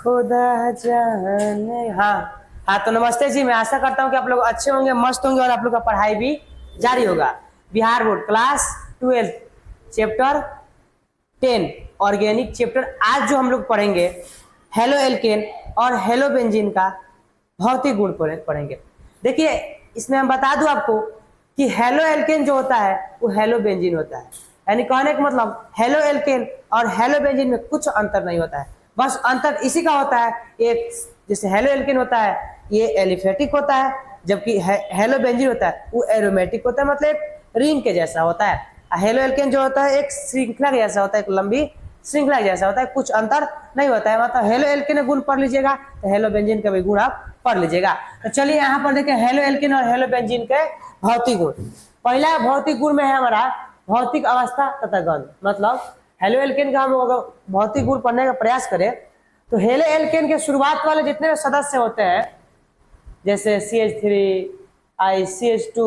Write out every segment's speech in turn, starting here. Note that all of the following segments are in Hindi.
खुदा जाने। हाँ हाँ, तो नमस्ते जी, मैं आशा करता हूँ कि आप लोग अच्छे होंगे, मस्त होंगे और आप लोग का पढ़ाई भी जारी होगा। Bihar board class 12 chapter 10 organic chapter आज जो हम लोग पढ़ेंगे हेलो एल्केन और हेलो बेंजीन का भौतिक गुण पढ़ेंगे। देखिए इसमें हम बता दूं आपको कि हेलो एल्केन जो होता है वो हेलो बेंजीन होता है, यानी कहने का मतलब हेलो एल्केन और हेलो बेंजीन में कुछ अंतर नहीं होता है, बस अंतर इसी का होता है, एक जैसे हेलो एल्केन होता है ये एलिफेटिक होता है, जबकि हेलो बेंजीन होता है वो एरोमेटिक होता है, मतलब एक रिंग के जैसा होता है। हेलो एल्केन जो होता है एक श्रृंखला जैसा होता है, एक लंबी श्रृंखला जैसा होता है, कुछ अंतर नहीं होता है। मतलब हेलो एल्केन का गुण पढ़ लीजिएगा तो हेलो बेंजीन का भी गुण आप पढ़ लीजिएगा। तो चलिए यहाँ पर देखिए हेलो एल्केन और हेलो बेंजीन के भौतिक गुण। पहला भौतिक गुण में है हमारा भौतिक अवस्था तथा गंध। मतलब हेलो एल्केन का हम अगर भौतिक गुण पढ़ने का प्रयास करें तो हेलो एल्केन के शुरुआत वाले जितने सदस्य होते हैं जैसे CH3 I CH2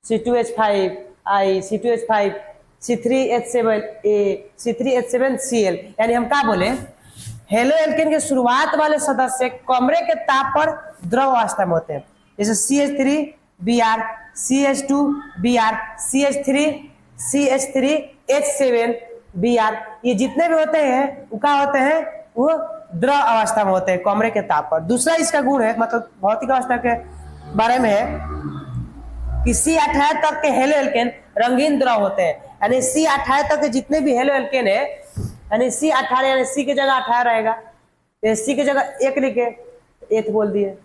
C2H5 I C2H5 C3H7A C3H7Cl, यानी हम क्या बोले हेलो एल्केन के शुरुआत वाले सदस्य कमरे के ताप पर द्रव अवस्था में होते हैं, जैसे CH3 Br CH2 Br CH3 CH3 H7 Br, ये जितने भी होते हैं वो क्या होते हैं, वो द्रव अवस्था में होते हैं कमरे के ताप पर। दूसरा इसका गुण है मतलब भौतिक अवस्था के बारे में है कि C18 तक के हेलो एल्केन रंगीन द्रव होते हैं, यानी C18 तक के जितने भी हेलो एल्केन है, यानी C18 यानी C की जगह 18 रहेगा, तो C की जगह एक लिखे एथ बोल दिए,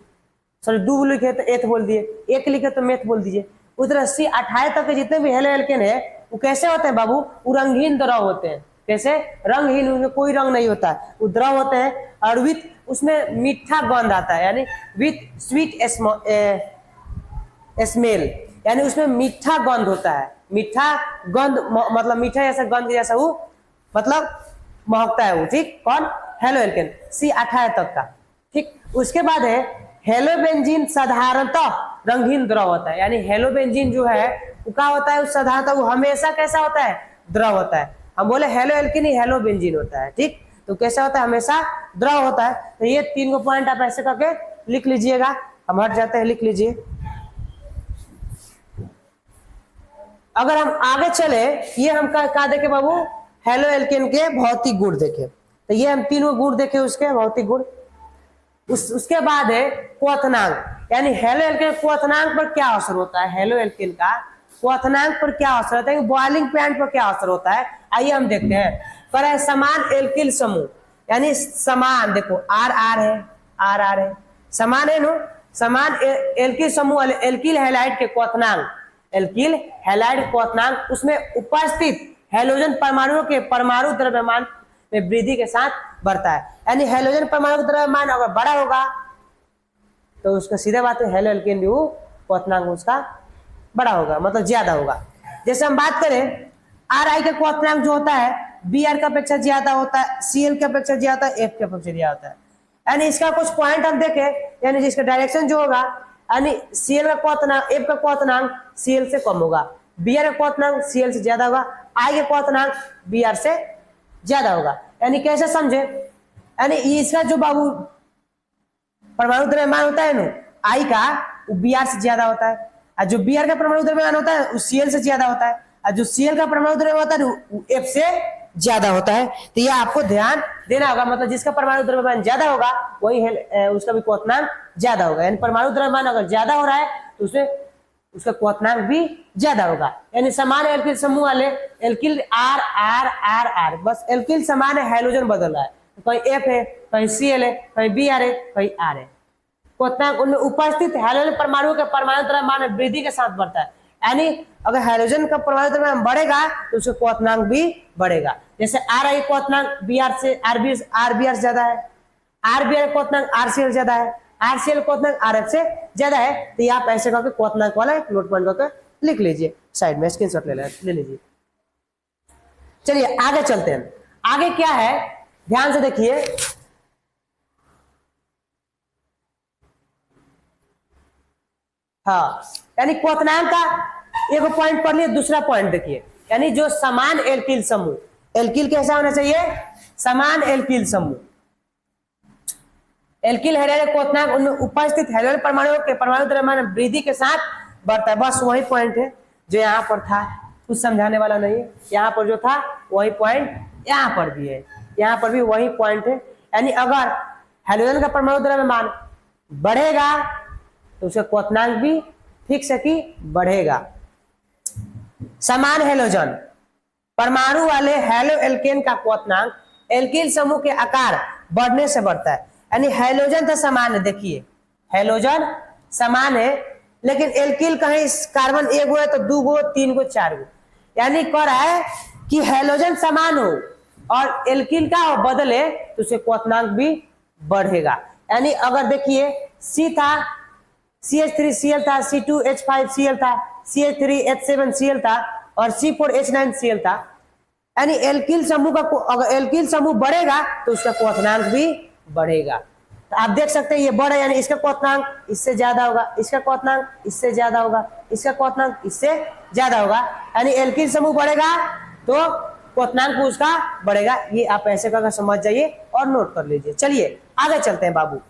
सॉरी 2 लिखे तो एथ बोल दिए, एक लिखे तो मेथ बोल दीजिए। उस तरह C18 तक के जितने भी हेलो एल्केन है वो कैसे होते हैं बाबू, वो रंगहीन द्रव होते हैं। कैसे रंगहीन, उनमें कोई रंग नहीं होता है, वो द्रव होते हैं और विथ उसमें मीठा गंध आता है, यानी विथ स्वीट स्मेल, यानी उसमें मीठा गंध होता है। मीठा गंध मतलब मीठा जैसा गंध जैसा वो मतलब महकता है वो, ठीक। कौन, हेलो एल्केन C18 तक का, ठीक। उसके बाद है हेलो बेंजीन साधारणतः रंगहीन द्रव होता है, यानी हेलो बेंजीन जो है वो क्या होता है, साधारणतः वो हमेशा कैसा होता है, द्रव होता है। हम बोले हेलो एल्केन ही हेलो बेंजीन होता है, ठीक। तो कैसा होता है, हमेशा द्रव होता है। तो ये 3 पॉइंट आप ऐसे करके लिख लीजिएगा। हम हट जाते हैं, लिख लीजिए। अगर हम आगे चले, ये हम क्या देखे बाबू, हेलो एल्केन के भौतिक गुण देखे, तो ये हम 3 गुण देखे उसके भौतिक गुण। उसके बाद है क्वथनांक, यानी हेलो एल्केन क्वथनांक पर क्या असर होता है, हेलो एल्केन का क्वथनांक पर क्या असर होता है, बॉइलिंग पॉइंट पर क्या असर होता है, आइए हम देखते हैं। पर है समान एल्किल समूह, यानी समान, देखो आर आर है, आर आर है, समान है नो, समान एल्किल समूह एल्किल हैलाइड के क्वथनांक, एल्किल हैलाइड क्वथनांक उसमें उपस्थित हैलोजन परमाणुओं के परमाणु द्रव्यमान में वृद्धि के साथ बढ़ता है। यानी हैलोजन परमाणु का द्रव्यमान अगर बड़ा होगा तो उसका सीधा बात है हेलो एल्केन भी वो क्वथनांक उसका बड़ा होगा, मतलब ज्यादा होगा। जैसे हम बात करें आर आई का क्वथनांक जो होता है Br का अपेक्षा ज्यादा होता है, Cl की अपेक्षा ज्यादा, F की अपेक्षा ज्यादा होता है। यानी इसका कुछ पॉइंट हम देखें, यानी जिसका डायरेक्शन जो होगा, यानी Cl का क्वथनांक F का क्वथनांक Cl से कम होगा, Br का क्वथनांक Cl से ज्यादा होगा, I का क्वथनांक Br से ज्यादा होगा। यानी कैसे समझे, यानी इसका जो बाबू परमाणु द्रव्यमान होता है ना I का वो Br से ज्यादा होता है, और जो Br का परमाणु द्रव्यमान होता है वो Cl से ज्यादा होता है, और जो Cl का परमाणु द्रव्यमान होता है वो F से ज्यादा होता है। तो ये आपको ध्यान देना होगा, मतलब जिसका परमाणु द्रव्यमान ज्यादा होगा वही उसका भी क्वथनांक ज्यादा होगा। यानी परमाणु द्रव्यमान अगर ज्यादा हो रहा है तो उसमें उसका क्वथनांक भी ज्यादा होगा। यानी समान एल्किल समूह वाले alkyl R R R R, बस एल्किल समान है, हाइड्रोजन बदल रहा है, कहीं F है, कहीं Cl है, कहीं Br है, कहीं R है। क्वथनांक उनमें उपस्थित हाइड्रोजन परमाणु के परमाणु द्रव्यमान वृद्धि के साथ बढ़ता है। यानी अगर हाइड्रोजन का परमाणु द्रव्यमान बढ़ेगा तो उसका क्वथनांक भी बढ़ेगा। जैसे आर आई क्वथनांक Br से Rbr ज्यादा है, Rbr क्वथनांक Rcl ज्यादा है, Rcl क्वथनांक Rf से ज्यादा है। तो ये आप ऐसे करके क्वथनांक वाला एक नोट पॉइंट करके लिख लीजिए, साइड में स्क्रीनशॉट ले लीजिए। चलिए आगे चलते हैं। आगे क्या है ध्यान से देखिए, हाँ, यानी क्वथनांक का एक पॉइंट पढ़ लिए, दूसरा पॉइंट देखिए, यानी जो समान एल्किल समूह, एल्किल कैसा होना चाहिए, समान एल्किल समूह, एल्किल हाइड्रोजन क्वथनांक उनमें उपस्थित हाइड्रोजन परमाणु के परमाणु द्रव्यमान वृद्धि के साथ बढ़ता है। बस वही पॉइंट है जो यहाँ पर था, कुछ समझाने वाला नहीं है। यहाँ पर जो था वही पॉइंट यहाँ पर भी है, यहाँ पर भी वही पॉइंट है। यानी अगर हाइड्रोजन का परमाणु द्रव्यमान बढ़ेगा तो उसका क्वथनांक भी फिक्स है कि बढ़ेगा। समान हेलोजन परमाणु वाले हेलो एल्केन का क्वथनांक एल्किल समूह के आकार बढ़ने से बढ़ता है। यानी हेलोजन तो समान है, देखिए हेलोजन समान है, लेकिन एल्किल कहीं कार्बन 1 गो है तो 2 गो 3 गो 4 गो, यानी कह रहा है कि हेलोजन समान हो और एल्किल का बदले तो उसे क्वथनांक भी बढ़ेगा। यानी अगर देखिए C था CH3Cl था, C2H5Cl था, CH3H7Cl था और C4H9Cl था। यानी एल्किल समूह का अगर एल्किल समूह बढ़ेगा तो उसका क्वथनांक भी बढ़ेगा। तो आप देख सकते हैं ये बढ़ है, यानी इसका क्वथनांक इससे ज्यादा होगा, इसका क्वथनांक इससे ज्यादा होगा, इसका क्वथनांक इससे ज्यादा होगा। यानी एल्किल समूह बढ़ेगा तो क्वथनांक उसका बढ़ेगा। ये आप ऐसे करके समझ जाइए और नोट कर लीजिए। चलिए आगे चलते हैं बाबू।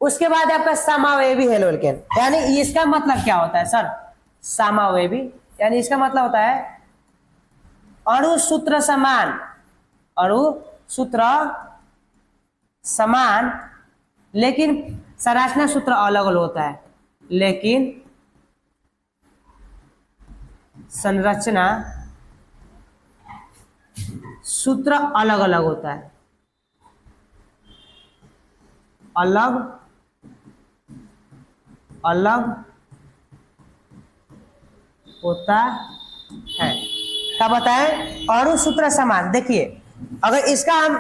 उसके बाद आपका समावेवी हेलो एल्केन, यानी इसका मतलब क्या होता है सर? समावेवी यानी इसका मतलब होता है अणु सूत्र समान, अणु सूत्र समान लेकिन संरचना सूत्र अलग अलग होता है, लेकिन संरचना सूत्र अलग अलग होता है, अलग अलग होता है। क्या बताएं? अणु सूत्र समान। देखिए अगर इसका हम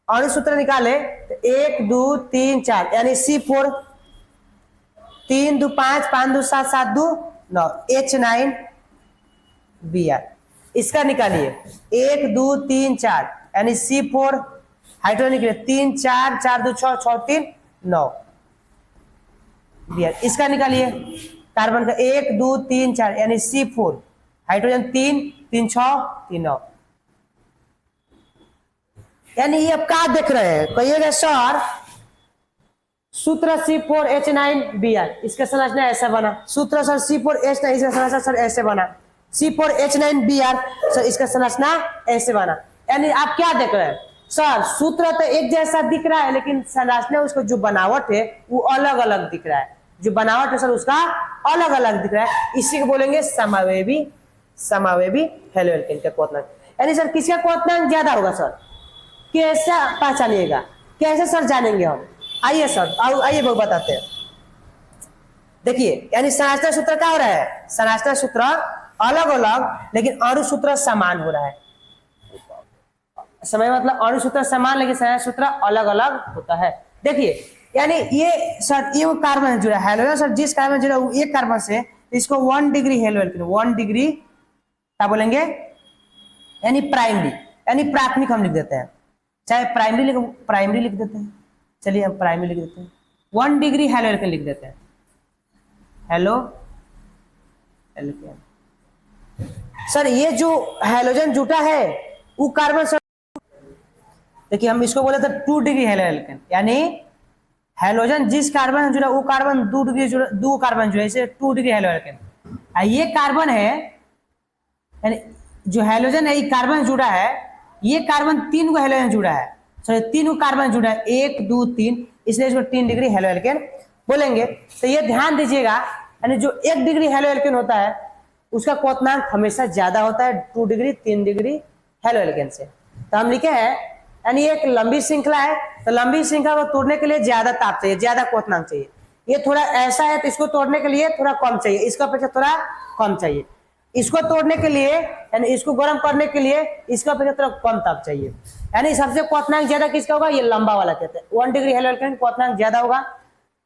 अणु सूत्र निकाले तो 1 2 3 4 यानी C4 3 2 5 5 2 7 7 2 9 H9 Br। इसका निकालिए 1 2 3 4 यानी C4 हाइड्रोजन निकले 3 4 4 2 6 6 3 9 Br। इसका निकालिए कार्बन का 1 2 3 4 यानी C4 हाइड्रोजन 3 3 6 3 9। यानी ये आप क्या देख रहे हैं? कहिएगा सर सूत्र C4H9Br, इसका संरचना ऐसा बना। सूत्र सर C4H9, इसका संरचना सर ऐसे बना। C4H9Br सर इसका संरचना ऐसे बना। यानी आप क्या देख रहे हैं सर? सूत्र तो एक जैसा दिख रहा है लेकिन संरचना उसको जो बनावट है वो अलग अलग दिख रहा है। जो बनावट है सर उसका अलग अलग दिख रहा है। इसी को बोलेंगे समावेवी, समावेवी हेलो एल्केन का क्वथनांक। यानी सर किसका क्वथनांक ज्यादा होगा सर? कैसे पहचानिएगा? कैसे सर जानेंगे हम? आइए सर, आइए वो बताते हैं। देखिए यानी संरचना सूत्र क्या हो रहा है? संरचना सूत्र अलग अलग लेकिन अणु सूत्र समान हो रहा है। समय मतलब अणु सूत्र समान लेकिन संरचना सूत्र अलग अलग होता है। देखिए यानी ये सर ये वो कार्बन जुड़ा है हेलो सर, जिस कार्बन जुड़ा वो एक कार्बन से इसको 1 डिग्री हेलो एल्केन, 1 डिग्री क्या बोलेंगे? यानी प्राइमरी, यानी प्राथमिक हम लिख देते हैं, चाहे प्राइमरी लिख देते हैं। चलिए हम प्राइमरी लिख देते हैं, 1 डिग्री हेलो एल्केन लिख देते हैं, हेलो एल्केन। सर ये जो हेलोजन जुटा है वो कार्बन सर, देखिए हम इसको बोले थे 2 डिग्री हेलो एल्केन, यानी हेलोजन जिस कार्बन जुड़ा वो कार्बन 2 डिग्री जुड़ा, 2 कार्बन जुड़ा, इसे 2 डिग्री हेलो एल्केन। ये कार्बन है यानी जो हेलोजन है ये कार्बन जुड़ा है, ये कार्बन 3 को हेलोजन जुड़ा है, सॉरी 3 को कार्बन जुड़ा है, 1 2 3, इसलिए इसको 3 डिग्री हेलो एल्केन बोलेंगे। तो ये ध्यान दीजिएगा यानी जो 1 डिग्री हेलो एल्केन होता है उसका क्वथनांक हमेशा ज्यादा होता है 2 डिग्री 3 डिग्री हेलो एल्केन से। तो हम लिखे हैं यानी एक लंबी श्रृंखला है तो लंबी श्रृंखला को तोड़ने के लिए ज्यादा ताप चाहिए, ज्यादा क्वथनांक चाहिए। ये थोड़ा ऐसा है तो इसको तोड़ने के लिए थोड़ा कम चाहिए, इसका अपेक्षा थोड़ा कम चाहिए। इसको तोड़ने के लिए यानी इसको गर्म करने के लिए इसका अपेक्षा थोड़ा कम ताप चाहिए। यानी सबसे क्वथनांक ज्यादा किसका होगा? ये लंबा वाला कहते हैं। 1 डिग्री हेलो एल्केन क्वथनांक ज्यादा होगा,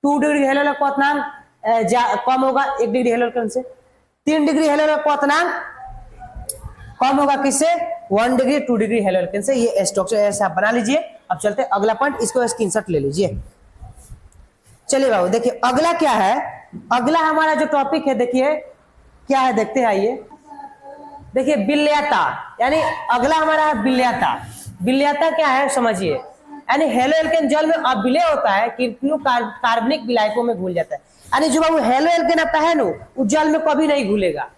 2 डिग्री हेलो एल्केन क्वथनांक कम होगा 1 डिग्री हेलो एल्केन से, 3 डिग्री हेलो एल्केन क्वथनांक कम होगा किससे? 1 डिग्री 2 डिग्री हेलो एल्केन से। ये स्ट्रक्चर ऐसे आप बना लीजिए। अब चलते हैं अगला पॉइंट, इसको स्क्रीनशॉट ले लीजिए। चलिए बाबू देखिए अगला क्या है। अगला हमारा जो टॉपिक है देखिए क्या है, देखते हैं आइए। देखिए विलयता, यानी अगला हमारा है विलयता। विलयता क्या है समझिए, यानी हेलो एल्केन जल में अविलय होता है किंतु कार्बनिक विलायकों में घुल जाता है। यानी जो बाबू हेलो एल्केन आपका है ना वो जल में कभी नहीं घुलेगा,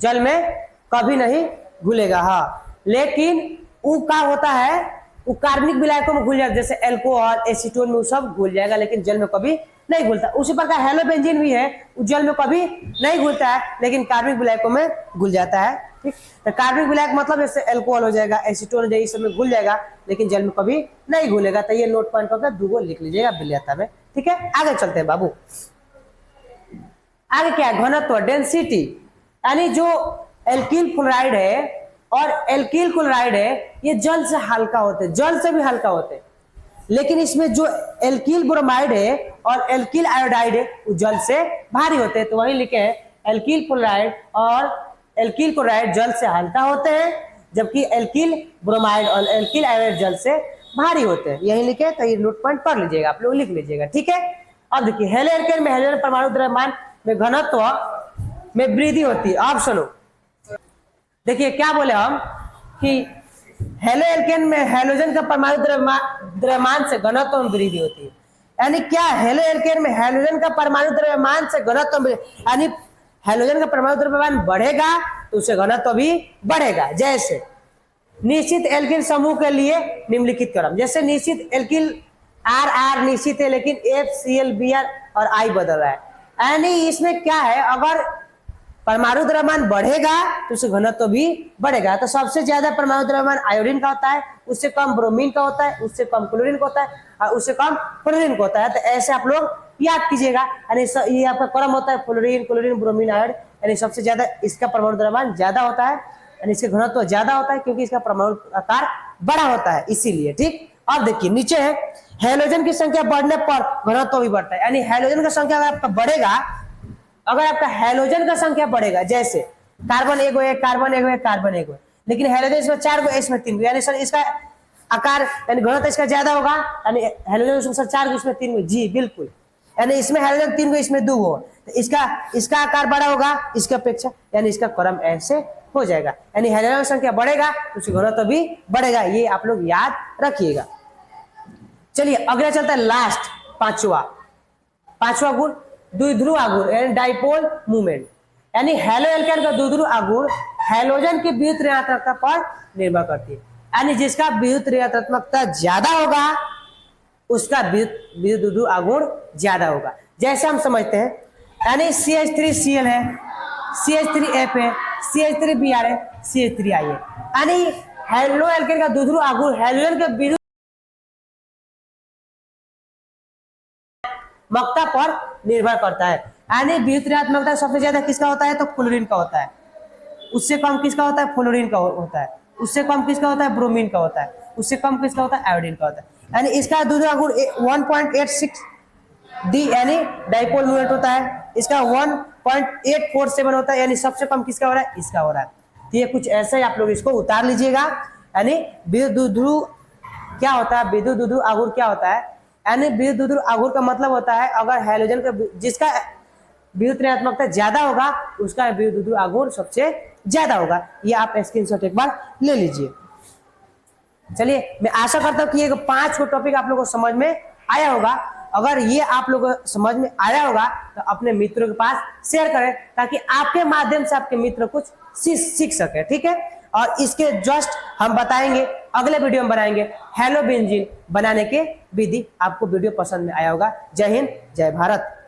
जल में कभी नहीं घुलेगा। हाँ, लेकिन वो क्या होता है, वो कार्बनिक विलायकों में घुल जाता है, जैसे एल्कोहल एसीटोन में वो सब घुल जाएगा, लेकिन जल में कभी नहीं घुलता। उसी प्रकार हेलोबेंजीन भी है, वो जल में कभी नहीं घुलता है, लेकिन कार्बनिक विलायकों में घुल जाता है। ठीक, तो कार्बनिक विलायक मतलब जैसे एल्कोहल हो जाएगा, एसीटोन हो जाएगा, इस सब में घुल जाएगा, लेकिन जल में कभी नहीं घुलेगा। तो ये नोट पॉइंट होकर 2 लिख लीजिएगा विलयता में। ठीक है, आगे चलते हैं बाबू। आगे क्या है, घनत्व डेंसिटी, यानी जो एल्किल क्लोराइड है और एल्किल क्लोराइड है ये जल से हल्का होते हैं, जल से भी हल्का होते हैं, लेकिन इसमें जो एल्किल ब्रोमाइड है और एल्किल आयोडाइड है वो जल से भारी होते हैं। तो वही लिखे हैं एल्किल क्लोराइड और एल्किल क्लोराइड जल से हल्का होते हैं, जबकि एल्किल ब्रोमाइड और एल्किल आयोडाइड जल से भारी होते हैं। यही लिखे, तो ये नोट पॉइंट पढ़ लीजिएगा, आप लोग लिख लीजिएगा। ठीक है, अब देखिए हेलो एल्केन में हेलोजन परमाणु द्रव्यमान में घनत्व में वृद्धि होती है। आप सुनो, देखिए क्या बोले हम कि हेलो एल्केन में हेलोजन का परमाणु द्रव्यमान से घनत्व में वृद्धि होती है। यानी क्या, हेलो एल्केन में हेलोजन का परमाणु द्रव्यमान से घनत्व में, यानी हेलोजन का परमाणु द्रव्यमान बढ़ेगा तो उससे घनत्व भी बढ़ेगा। जैसे निश्चित एल्किल समूह के लिए निम्नलिखित क्रम, जैसे निश्चित एल्किल RR निश्चित है, लेकिन FCl Br और I बदल रहा है। यानी इसमें क्या है, अगर परमाणु द्रव्यमान बढ़ेगा तो उससे घनत्व भी बढ़ेगा। तो सबसे ज्यादा परमाणु द्रव्यमान आयोडीन का होता है, उससे कम ब्रोमीन का होता है, उससे कम क्लोरीन का होता है और उससे कम फ्लोरीन का होता है। तो ऐसे आप लोग याद कीजिएगा, यानी ये आपका क्रम होता है फ्लोरीन क्लोरीन ब्रोमीन आयोड, यानी सबसे ज्यादा इसका परमाणु द्रव्यमान ज्यादा होता है, यानी इसका घनत्व ज्यादा होता है क्योंकि इसका परमाणु आकार बड़ा होता है इसीलिए। ठीक, अब देखिए नीचे है हेलोजन की संख्या बढ़ने पर घनत्व भी बढ़ता है। यानी हेलोजन का संख्या अगर आपका बढ़ेगा, अगर आपका हेलोजन का संख्या बढ़ेगा, जैसे कार्बन एगो है, कार्बन एगो है, कार्बन एगो है, लेकिन हेलोजन इसमें 4 गो, इसमें 3 गो, यानी सर इसका आकार यानी घनत्व इसका ज्यादा होगा, यानी हेलोजन इसमें 4 गो, इसमें 3 गो। जी बिल्कुल, यानी इसमें हेलोजन 3 गो, इसमें 2 गो, तो इसका आकार बड़ा होगा इसके अपेक्षा, यानी इसका क्रम ऐसे हो जाएगा। यानी हेलोजन की संख्या बढ़ेगा तो उसकी घनत्व भी बढ़ेगा, ये आप लोग याद रखिएगा। चलिए अगला चलता है लास्ट पांचवा गुण द्विध्रुव आघूर्ण यानी डाइपोल मूवमेंट। यानी हेलो एल्केन का द्विध्रुव आघूर्ण हेलोजन की विद्युत ऋणात्मकता पर निर्भर करती है। यानी जिसका विद्युत ऋणात्मकता ज्यादा होगा उसका विद्युत द्विध्रुव आघूर्ण ज्यादा होगा। जैसे हम समझते हैं, यानी CH3Cl है, CH3F है, CH3Br है, CH3I है। यानी हेलो एल्केन का द्विध्रुव आघूर्ण हेलोजन के विद्युत ऋणात्मकता पर निर्भर करता है। यानी विद्युत ऋणात्मकता सबसे ज्यादा किसका होता है, तो क्लोरीन का होता है, उससे कम किसका होता है, फ्लोरीन का होता है, उससे कम किसका होता है, ब्रोमीन का होता है, उससे कम किसका होता है, आयोडीन का होता है। यानी इसका द्विध्रुव आघूर्ण 1.86 डी यानी डाइपोल मूवमेंट होता है, इसका 1.847 होता है, यानी सबसे कम किसका हो रहा है, इसका हो रहा है। तो ये कुछ ऐसे ही आप लोग इसको उतार लीजिएगा। यानी विद्युत द्विध्रुव क्या होता है, विद्युत द्विध्रुव आघूर्ण क्या होता है, यानी विद्युत द्विध्रुव आघूर्ण का मतलब होता है अगर हेलोजन का जिसका विद्युत ऋणात्मकता ज्यादा होगा उसका विद्युत द्विध्रुव आघूर्ण सबसे ज्यादा होगा। ये आप स्क्रीनशॉट एक बार ले लीजिए। चलिए मैं आशा करता हूँ कि ये 5 को टॉपिक आप लोगों को समझ में आया होगा। अगर ये आप लोगों को समझ में आया होगा तो अपने मित्रों के पास शेयर करें ताकि आपके माध्यम से आपके मित्र कुछ सीख सके। ठीक है, और इसके जस्ट हम बताएंगे अगले वीडियो में बनाएंगे हेलोबेंजीन बनाने के विधि। आपको वीडियो पसंद में आया होगा। जय हिंद, जय भारत।